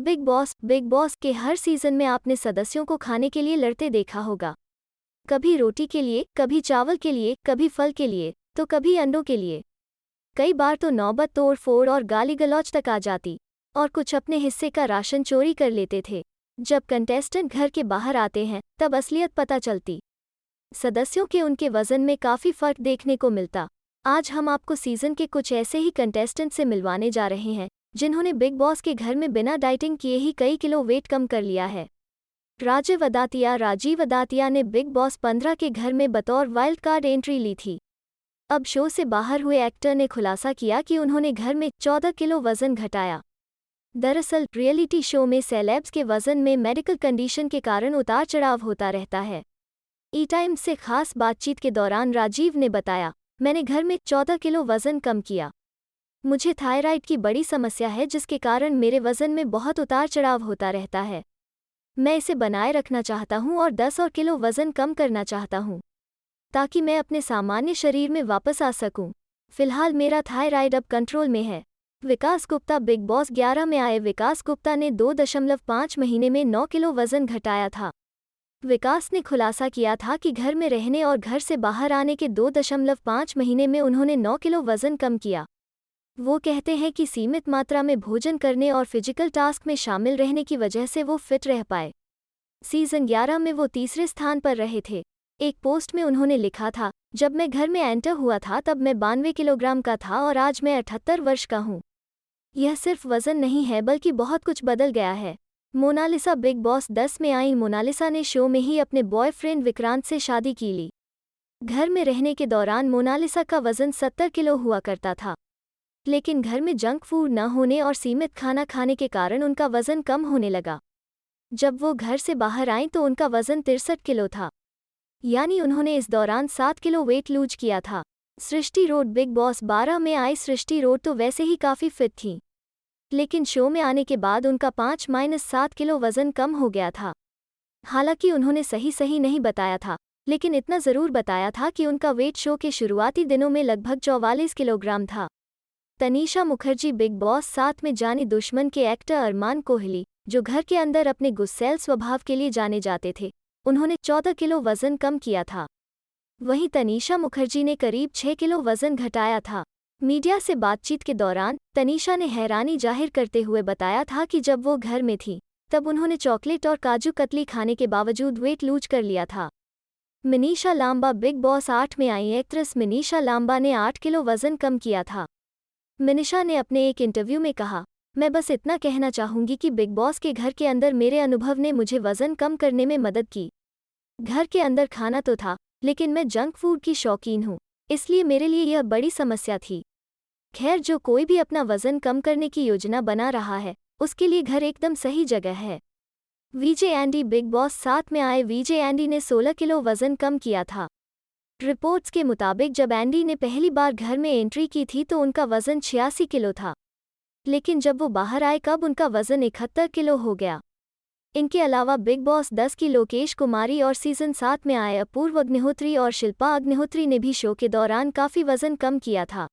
Big boss के हर season में आपने सदस्यों को खाने के लिए लड़ते देखा होगा। कभी रोटी के लिए, कभी चावल के लिए, कभी फल के लिए, तो कभी अंडों के लिए। कई बार तो नौबत तोड़ फोड़ और गाली गलौज तक आ जाती, और कुछ अपने हिस्से का राशन चोरी कर लेते थे। जब कंटेस्टेंट घर के बाहर आते हैं तब असलियत पता चलती। सदस्यों के उनके वजन में काफ़ी फर्क देखने को मिलता। आज हम आपको सीजन के कुछ ऐसे ही कंटेस्टेंट से मिलवाने जा रहे हैं जिन्होंने बिग बॉस के घर में बिना डाइटिंग किए ही कई किलो वेट कम कर लिया है। राजीव अदातिया ने बिग बॉस 15 के घर में बतौर वाइल्ड कार्ड एंट्री ली थी। अब शो से बाहर हुए एक्टर ने खुलासा किया कि उन्होंने घर में 14 किलो वजन घटाया। दरअसल रियलिटी शो में सेलेब्स के वजन में मेडिकल कंडीशन के कारण उतार चढ़ाव होता रहता है। ई टाइम्स से खास बातचीत के दौरान राजीव ने बताया, मैंने घर में 14 किलो वजन कम किया। मुझे थायराइड की बड़ी समस्या है जिसके कारण मेरे वजन में बहुत उतार चढ़ाव होता रहता है। मैं इसे बनाए रखना चाहता हूँ और 10 और किलो वजन कम करना चाहता हूँ ताकि मैं अपने सामान्य शरीर में वापस आ सकूं। फिलहाल मेरा थायराइड अब कंट्रोल में है। विकास गुप्ता बिग बॉस 11 में आए विकास गुप्ता ने 2.5 महीने में 9 किलो वजन घटाया था। विकास ने खुलासा किया था कि घर में रहने और घर से बाहर आने के 2.5 महीने में उन्होंने 9 किलो वजन कम किया। वो कहते हैं कि सीमित मात्रा में भोजन करने और फिजिकल टास्क में शामिल रहने की वजह से वो फिट रह पाए। सीजन 11 में वो तीसरे स्थान पर रहे थे। एक पोस्ट में उन्होंने लिखा था, जब मैं घर में एंटर हुआ था तब मैं 92 किलोग्राम का था और आज मैं 78 वर्ष का हूँ। यह सिर्फ वजन नहीं है बल्कि बहुत कुछ बदल गया है। मोनालिसा बिग बॉस 10 में आई मोनालिसा ने शो में ही अपने बॉयफ्रेंड विक्रांत से शादी की ली। घर में रहने के दौरान मोनालिसा का वजन 70 किलो हुआ करता था, लेकिन घर में जंक फूड न होने और सीमित खाना खाने के कारण उनका वजन कम होने लगा। जब वो घर से बाहर आईं तो उनका वजन 63 किलो था, यानी उन्होंने इस दौरान 7 किलो वेट लूज किया था। सृष्टि रोड बिग बॉस 12 में आई सृष्टि रोड तो वैसे ही काफ़ी फिट थीं, लेकिन शो में आने के बाद उनका 5-7 किलो वजन कम हो गया था। हालांकि उन्होंने सही नहीं बताया था, लेकिन इतना ज़रूर बताया था कि उनका वेट शो के शुरुआती दिनों में लगभग 44 किलोग्राम था। तनीषा मुखर्जी बिग बॉस 7 में जाने दुश्मन के एक्टर अरमान कोहली, जो घर के अंदर अपने गुस्सैल स्वभाव के लिए जाने जाते थे, उन्होंने 14 किलो वजन कम किया था। वहीं तनीषा मुखर्जी ने करीब 6 किलो वजन घटाया था। मीडिया से बातचीत के दौरान तनीषा ने हैरानी जाहिर करते हुए बताया था कि जब वो घर में थी तब उन्होंने चॉकलेट और काजू कतली खाने के बावजूद वेट लूज कर लिया था। मिनीषा लांबा बिग बॉस 8 में आई एक्ट्रेस मिनीषा लांबा ने 8 किलो वजन कम किया था। मिनीषा ने अपने एक इंटरव्यू में कहा, मैं बस इतना कहना चाहूंगी कि बिग बॉस के घर के अंदर मेरे अनुभव ने मुझे वजन कम करने में मदद की। घर के अंदर खाना तो था, लेकिन मैं जंक फूड की शौकीन हूँ, इसलिए मेरे लिए यह बड़ी समस्या थी। खैर, जो कोई भी अपना वजन कम करने की योजना बना रहा है उसके लिए घर एकदम सही जगह है। वीजे एंडी बिग बॉस 7 में आए वीजे एंडी ने 16 किलो वजन कम किया था। रिपोर्ट्स के मुताबिक जब एंडी ने पहली बार घर में एंट्री की थी तो उनका वजन 86 किलो था, लेकिन जब वो बाहर आए कब उनका वजन 71 किलो हो गया। इनके अलावा बिग बॉस 10 की लोकेश कुमारी और सीजन 7 में आए अपूर्व अग्निहोत्री और शिल्पा अग्निहोत्री ने भी शो के दौरान काफ़ी वजन कम किया था।